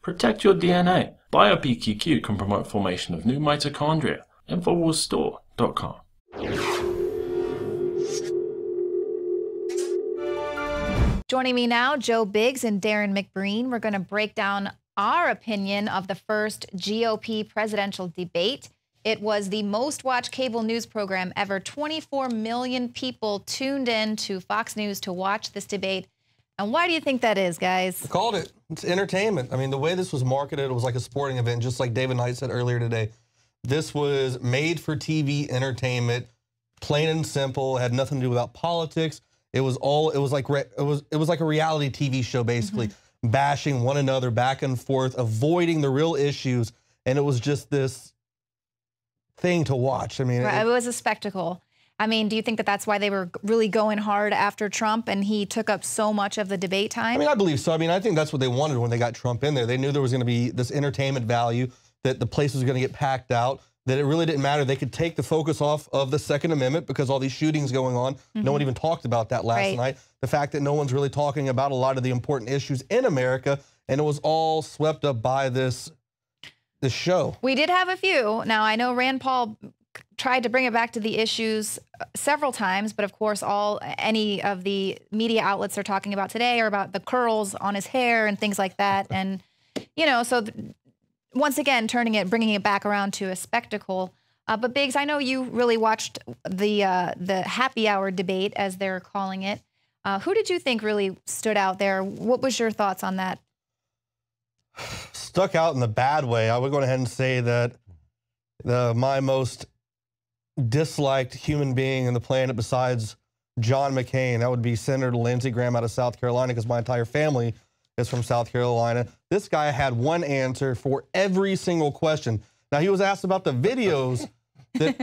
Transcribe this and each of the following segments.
Protect your DNA. BioPQQ can promote formation of new mitochondria. Infowarsstore.com. Joining me now, Joe Biggs and Darren McBreen. We're going to break down our opinion of the first GOP presidential debate. It was the most watched cable news program ever. 24 million people tuned in to Fox News to watch this debate. And why do you think that is, guys? I called it. It's entertainment. I mean, the way this was marketed, it was like a sporting event, just like David Knight said earlier today. This was made for TV entertainment, plain and simple. It had nothing to do about politics. It was like a reality TV show, basically, bashing one another back and forth, avoiding the real issues, and it was just this thing to watch. I mean, right, it was a spectacle. I mean, do you think that that's why they were really going hard after Trump and he took up so much of the debate time? I mean, I believe so. I mean, I think that's what they wanted when they got Trump in there. They knew there was going to be this entertainment value, that the place was going to get packed out, that it really didn't matter. They could take the focus off of the Second Amendment because all these shootings going on. No one even talked about that last night. The fact that no one's really talking about a lot of the important issues in America, and it was all swept up by this show. We did have a few. Now, I know Rand Paul tried to bring it back to the issues several times, but of course, any of the media outlets are talking about today are about the curls on his hair and things like that. And, you know, so once again, bringing it back around to a spectacle. But Biggs, I know you really watched the happy hour debate, as they're calling it. Who did you think really stood out there? What was your thoughts on that? Stuck out in the bad way. I would go ahead and say that my most disliked human being on the planet besides John McCain, that would be Senator Lindsey Graham out of South Carolina, because my entire family is from South Carolina. This guy had one answer for every single question. Now, he was asked about the videos that,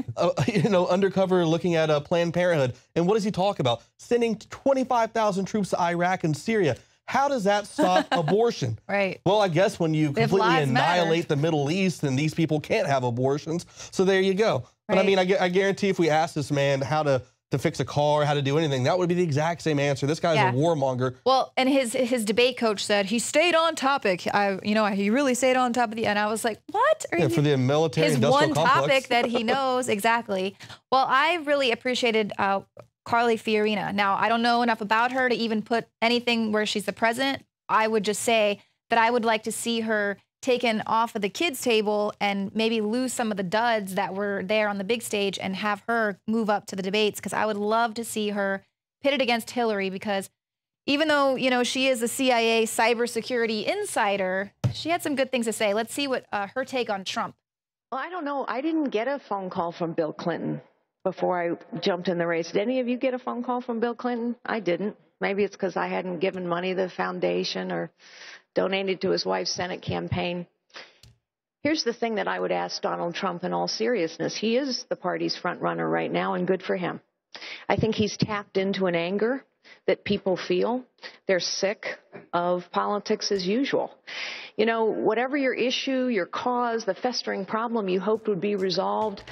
undercover looking at Planned Parenthood. And what does he talk about? Sending 25,000 troops to Iraq and Syria. How does that stop abortion? Right. Well, I guess when you completely annihilate the Middle East, then these people can't have abortions. So there you go. But I mean, I guarantee if we asked this man how to fix a car, how to do anything, that would be the exact same answer. This guy's a warmonger. Well, and his debate coach said he stayed on topic. He really stayed on top of the. And I was like, what? For the military industrial complex. His one topic that he knows exactly. Well, I really appreciated Carly Fiorina. Now, I don't know enough about her to even put anything where she's the president. I would just say that I would like to see her taken off of the kids' table and maybe lose some of the duds that were there on the big stage and have her move up to the debates, because I would love to see her pitted against Hillary, because even though, she is a CIA cybersecurity insider, she had some good things to say. Let's see what her take on Trump. Well, I don't know. I didn't get a phone call from Bill Clinton before I jumped in the race. Did any of you get a phone call from Bill Clinton? I didn't. Maybe it's because I hadn't given money to the foundation or donated to his wife's Senate campaign. Here's the thing that I would ask Donald Trump in all seriousness. He is the party's front runner right now, and good for him. I think he's tapped into an anger that people feel. They're sick of politics as usual. Whatever your issue, your cause, the festering problem you hoped would be resolved,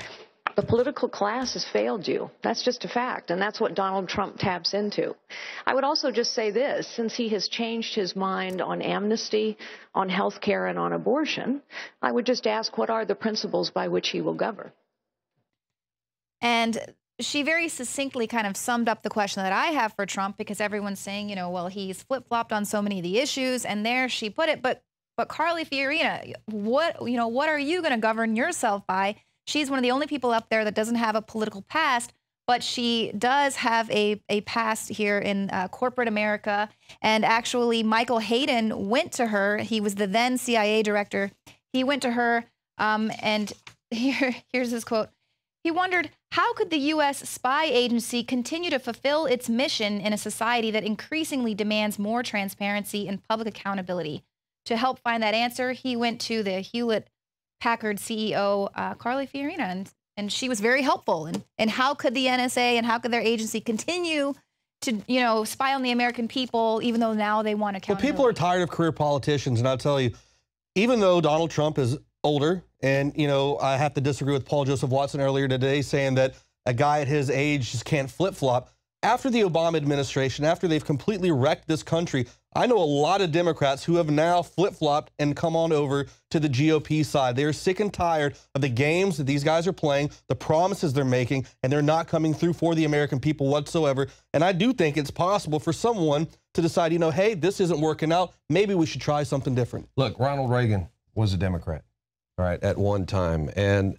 the political class has failed you. That's just a fact, and that's what Donald Trump taps into. I would also just say this, since he has changed his mind on amnesty, on health care, and on abortion, I would just ask, what are the principles by which he will govern? And she very succinctly kind of summed up the question that I have for Trump, because everyone's saying, well, he's flip-flopped on so many of the issues, and there she put it. But Carly Fiorina, what are you going to govern yourself by? She's one of the only people up there that doesn't have a political past, but she does have a past here in corporate America. And actually, Michael Hayden went to her. He was the then CIA director. He went to her, and here's his quote. He wondered, how could the U.S. spy agency continue to fulfill its mission in a society that increasingly demands more transparency and public accountability? To help find that answer, he went to the Hewlett-Packard CEO, Carly Fiorina, and she was very helpful. And how could the NSA and how could their agency continue to, spy on the American people, even though now they want accountability? Well, people are tired of career politicians, and I'll tell you, even though Donald Trump is older, and, I have to disagree with Paul Joseph Watson earlier today saying that a guy at his age just can't flip-flop. After the Obama administration, after they've completely wrecked this country, I know a lot of Democrats who have now flip-flopped and come on over to the GOP side. They are sick and tired of the games that these guys are playing, the promises they're making, and they're not coming through for the American people whatsoever. And I do think it's possible for someone to decide, you know, hey, this isn't working out. Maybe we should try something different. Look, Ronald Reagan was a Democrat, all right, at one time. And,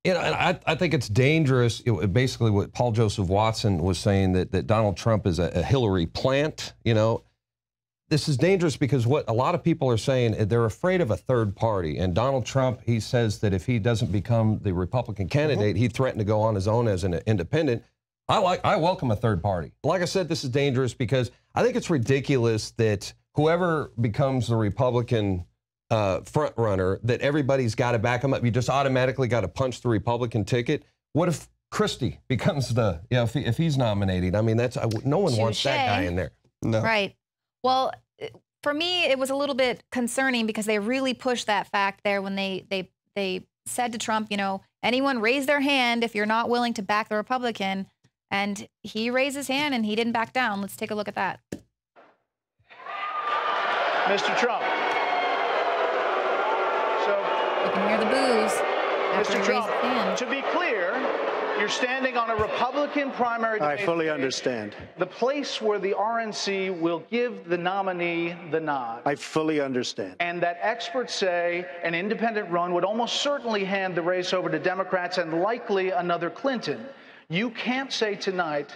you know, I think it's dangerous. Basically what Paul Joseph Watson was saying, that Donald Trump is a Hillary plant, you know. This is dangerous because what a lot of people are saying, they're afraid of a third party. And Donald Trump, he says that if he doesn't become the Republican candidate, he threatened to go on his own as an independent. I welcome a third party. Like I said, this is dangerous because I think it's ridiculous that whoever becomes the Republican front runner, that everybody's got to back him up. You just automatically got to punch the Republican ticket. What if Christie becomes the, you know, if he's nominated? I mean, that's no one wants that guy in there. No. Right. Well, for me, it was a little bit concerning because they really pushed that fact there when they said to Trump, you know, anyone raise their hand if you're not willing to back the Republican. And he raised his hand and he didn't back down. Let's take a look at that. Mr. Trump. So You can hear the boos after Mr. he raised his hand. Trump, to be clear, you're standing on a Republican primary debate. I fully understand. The place where the RNC will give the nominee the nod. I fully understand. And that experts say an independent run would almost certainly hand the race over to Democrats and likely another Clinton. You can't say tonight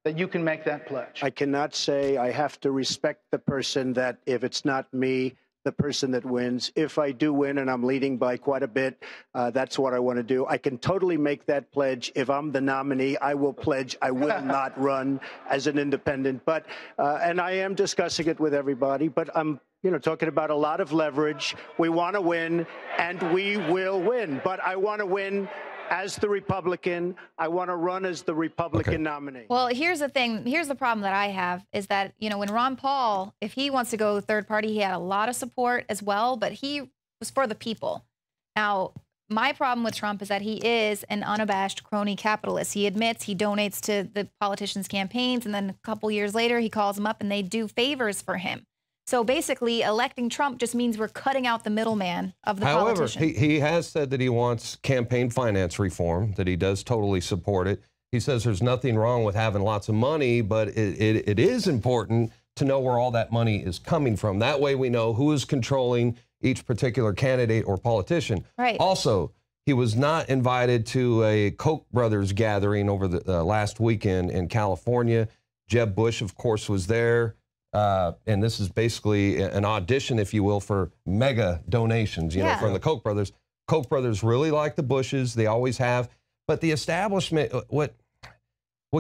that you can make that pledge. I cannot say. I have to respect the person that if it's not me, the person that wins. If I do win and I'm leading by quite a bit, that's what I want to do. I can totally make that pledge. If I'm the nominee, I will pledge I will not run as an independent. But and I am discussing it with everybody, but I'm talking about a lot of leverage. We want to win, and we will win. But I want to win as the Republican. I want to run as the Republican nominee. Well, here's the thing. Here's the problem that I have is that, you know, when Ron Paul, if he wants to go third party, he had a lot of support as well, but he was for the people. Now, my problem with Trump is that he is an unabashed crony capitalist. He admits he donates to the politicians' campaigns, and then a couple years later, he calls them up and they do favors for him. So basically, electing Trump just means we're cutting out the middleman of the politician. However, he has said that he wants campaign finance reform, that he does totally support it. He says there's nothing wrong with having lots of money, but it is important to know where all that money is coming from. That way we know who is controlling each particular candidate or politician. Right. Also, he was not invited to a Koch brothers gathering over the last weekend in California. Jeb Bush, of course, was there. And this is basically an audition, if you will, for mega donations, you know, from the Koch brothers. Koch brothers really like the Bushes. They always have. But the establishment, what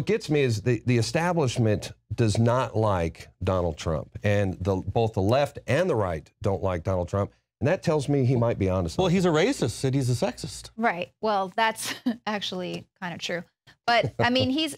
gets me is the establishment does not like Donald Trump. And both the left and the right don't like Donald Trump. And that tells me he might be onto something. Well, he's a racist and he's a sexist. Right. Well, that's actually kind of true. But, I mean, he's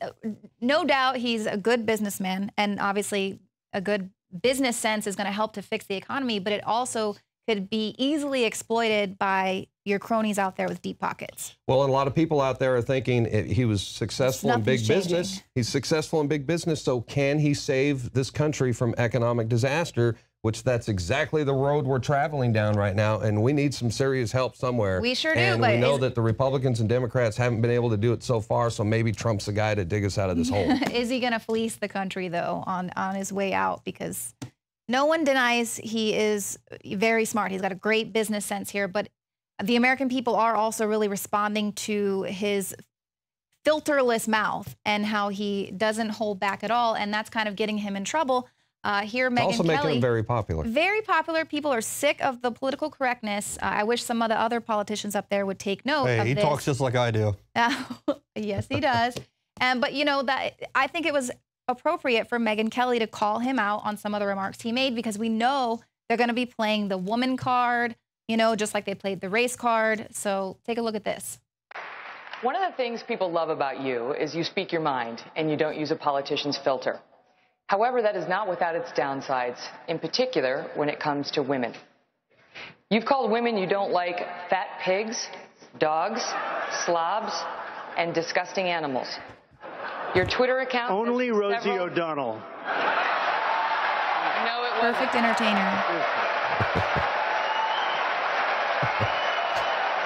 no doubt he's a good businessman, and obviously a good business sense is going to help to fix the economy, but it also could be easily exploited by your cronies out there with deep pockets. Well, and a lot of people out there are thinking he was successful in big business. He's successful in big business, so can he save this country from economic disaster? Which that's exactly the road we're traveling down right now, and we need some serious help somewhere. We sure do. And we know that the Republicans and Democrats haven't been able to do it so far, so maybe Trump's the guy to dig us out of this hole. Is he going to fleece the country, though, on his way out? Because no one denies he is very smart. He's got a great business sense here, but the American people are also really responding to his filterless mouth and how he doesn't hold back at all, and that's kind of getting him in trouble. Here, Megyn Kelly. Also making him very popular. Very popular. People are sick of the political correctness. I wish some of the other politicians up there would take note of this. Hey, he talks just like I do. Yes, he does. But, you know, that I think it was appropriate for Megyn Kelly to call him out on some of the remarks he made, because we know they're going to be playing the woman card, you know, just like they played the race card. So take a look at this. One of the things people love about you is you speak your mind and you don't use a politician's filter. However, that is not without its downsides, in particular when it comes to women. You've called women you don't like fat pigs, dogs, slobs, and disgusting animals. Your Twitter account... Only Rosie O'Donnell. No, it wasn't. Perfect entertainer.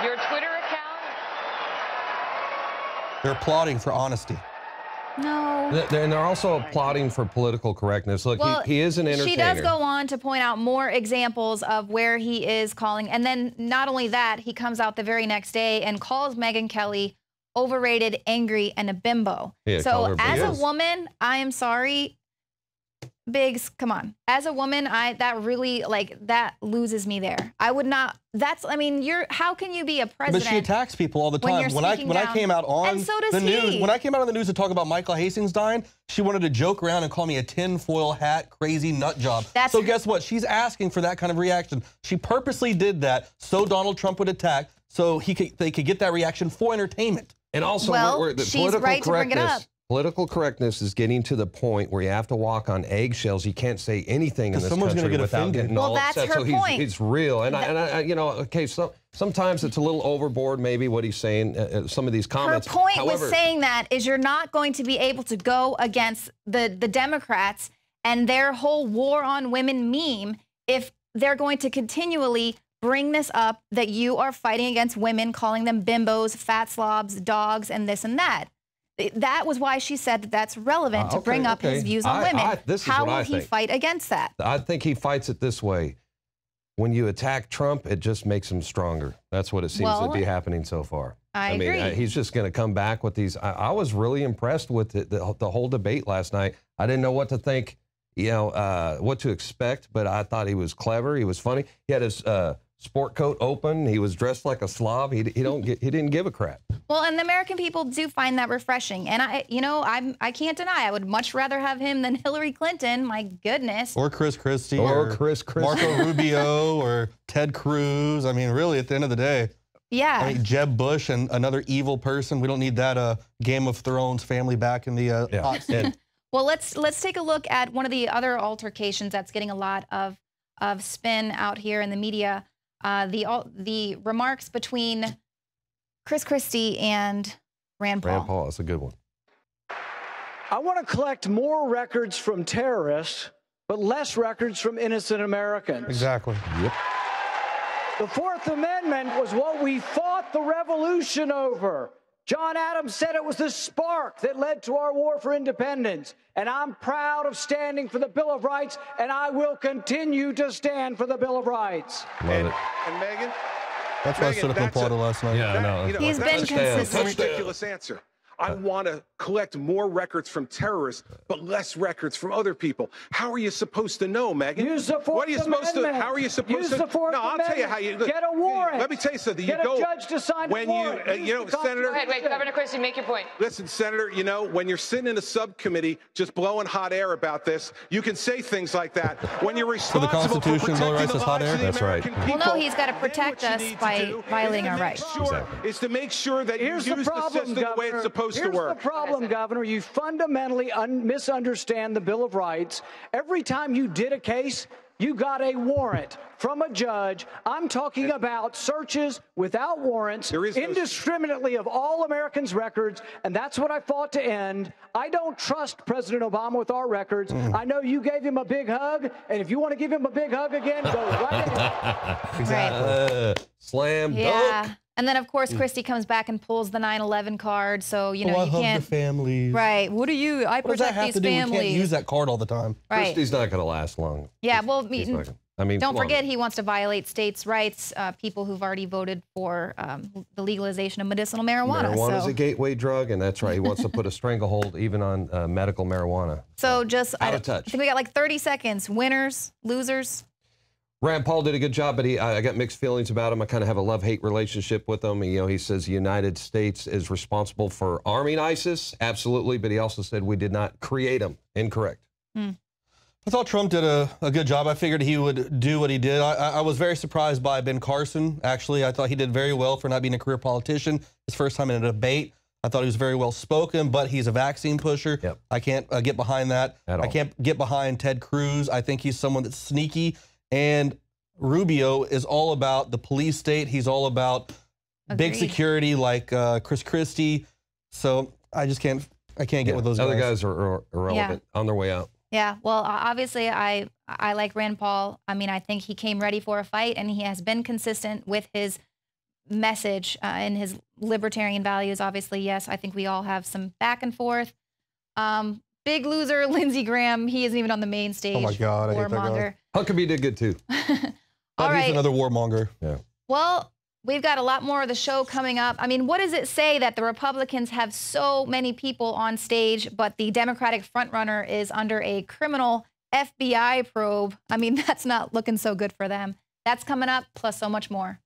Your Twitter account? They're applauding for honesty. No. And they're also applauding for political correctness. Look, Well, he is an entertainer. She does go on to point out more examples of where he is calling. And then not only that, he comes out the very next day and calls Megyn Kelly overrated, angry, and a bimbo. Yeah, call her so as a BS. woman, I am sorry. Biggs, come on. As a woman, that really, like, that loses me there. I would not, I mean, how can you be a president? But she attacks people all the when time. you're When I speaking came out on And so does the he. news, when I came out on the news to talk about Michael Hastings dying, she wanted to joke around and call me a tinfoil hat, crazy nut job. So guess what? She's asking for that kind of reaction. She purposely did that so Donald Trump would attack, so they could get that reaction for entertainment. And also, Well, the she's political right to bring it up. Political correctness is getting to the point where you have to walk on eggshells. You can't say anything in this someone's country gonna get without offended. getting Well, all that's upset. her So point. it's real. And I, you know, okay, so sometimes it's a little overboard, maybe what he's saying. Some of these comments. Her point However, with saying that is you're not going to be able to go against the Democrats and their whole war on women meme if they're going to continually bring this up that you are fighting against women, calling them bimbos, fat slobs, dogs, and this and that. That was why she said that that's relevant to bring up his views on women. How will he fight against that? I think he fights it this way. When you attack Trump, it just makes him stronger. That's what it seems to be happening so far. I mean, agree. He's just going to come back with these. I was really impressed with the whole debate last night. I didn't know what to think, you know, what to expect, but I thought he was clever. He was funny. He had his sport coat open. He was dressed like a slob. He didn't give a crap. Well, and the American people do find that refreshing. And I can't deny I would much rather have him than Hillary Clinton. My goodness. Or Chris Christie. Or Chris Christie. Marco Rubio or Ted Cruz. I mean, really, at the end of the day. Yeah. I mean, Jeb Bush and another evil person. We don't need that Game of Thrones family back in the hot seat. Well, let's take a look at one of the other altercations that's getting a lot of spin out here in the media. The remarks between Chris Christie and Rand Paul. Rand Paul, that's a good one. I want to collect more records from terrorists, but less records from innocent Americans. Exactly. Yep. The Fourth Amendment was what we fought the revolution over. John Adams said it was the spark that led to our war for independence. And I'm proud of standing for the Bill of Rights, and I will continue to stand for the Bill of Rights. Love it. And Megyn? That's why I stood up and applauded last night. Yeah, I know. He's been consistent. That's a ridiculous answer. I want to collect more records from terrorists, but less records from other people. How are you supposed to know, Megyn? Use the Fourth What are you supposed Amendment. to? How are you supposed Use to? the Fourth No, I'll tell you how you Get a warrant. Let me tell you something. Get you go a judge to sign when a warrant. you know, Senator. Go ahead, wait, Governor Christie, make your point. Listen, Senator, you know, when you're sitting in a subcommittee just blowing hot air about this, you can say things like that. When you're responsible Constitution, for Bill of Rights protecting is the hot lives air? of the That's right. American Well, people, no, he's got to protect then what us you need by to do violating is our to make rights. sure- Exactly. Is to make sure that Here's you the use the problem, system the way it's supposed to work. Here's the problem, Governor. You fundamentally misunderstand the Bill of Rights. Every time you did a case, you got a warrant from a judge. I'm talking about searches without warrants, indiscriminately of all Americans' records, and that's what I fought to end. I don't trust President Obama with our records. I know you gave him a big hug, and if you want to give him a big hug again, go right ahead. Exactly. Slam Yeah. dunk. And then, of course, Christie comes back and pulls the 9/11 card. So, you know, I you hug can't. the families. Right. What do you? I What does that protect have these to do? We families. can't use that card all the time. Right. Christie's not going to last long. Yeah. Well, He's not gonna- I mean, don't come on. forget he wants to violate states' rights. People who've already voted for the legalization of medicinal marijuana. Marijuana is So, a gateway drug, and that's right. He wants to put a stranglehold even on medical marijuana. so just Out I of touch. think we got like 30 seconds. Winners, losers. Rand Paul did a good job, but I got mixed feelings about him. I kind of have a love-hate relationship with him. You know, he says the United States is responsible for arming ISIS, absolutely, but he also said we did not create them. Incorrect. I thought Trump did a good job. I figured he would do what he did. I was very surprised by Ben Carson, actually. I thought he did very well for not being a career politician. His first time in a debate. I thought he was very well spoken, but he's a vaccine pusher. Yep. I can't get behind that. At all. I can't get behind Ted Cruz. I think he's someone that's sneaky. And Rubio is all about the police state. He's all about big Agreed. security like Chris Christie. So I just can't get with those Other guys. guys are irrelevant on their way out. Yeah, well, obviously, I like Rand Paul. I mean, I think he came ready for a fight, and he has been consistent with his message and his libertarian values. Obviously, yes, I think we all have some back and forth. Big loser, Lindsey Graham. He isn't even on the main stage. Oh my God, I hate that guy. Huckabee did good too. All right. He's another warmonger. Yeah. Well, we've got a lot more of the show coming up. I mean, what does it say that the Republicans have so many people on stage, but the Democratic frontrunner is under a criminal FBI probe? I mean, that's not looking so good for them. That's coming up, plus so much more.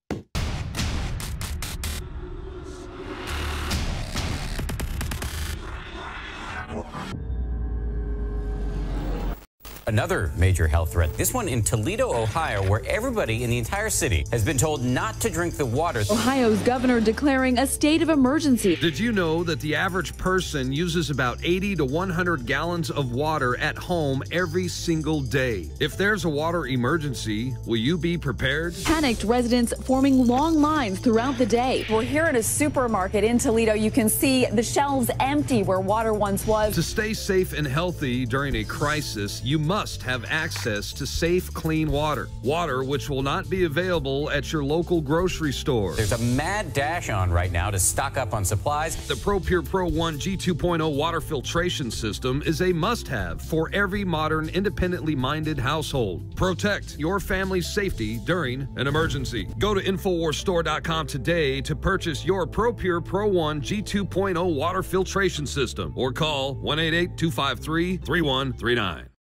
Another major health threat, this one in Toledo, Ohio, where everybody in the entire city has been told not to drink the water. Ohio's governor declaring a state of emergency. Did you know that the average person uses about 80 to 100 gallons of water at home every single day? If there's a water emergency, will you be prepared? Panicked residents forming long lines throughout the day. We're here at a supermarket in Toledo. You can see the shelves empty where water once was. To stay safe and healthy during a crisis, you must have access to safe, clean water. Water which will not be available at your local grocery store. There's a mad dash on right now to stock up on supplies. The ProPure Pro 1 G2.0 water filtration system is a must-have for every modern, independently minded household. Protect your family's safety during an emergency. Go to InfoWarsStore.com today to purchase your ProPure Pro 1 G2.0 water filtration system or call 1-888-253-3139.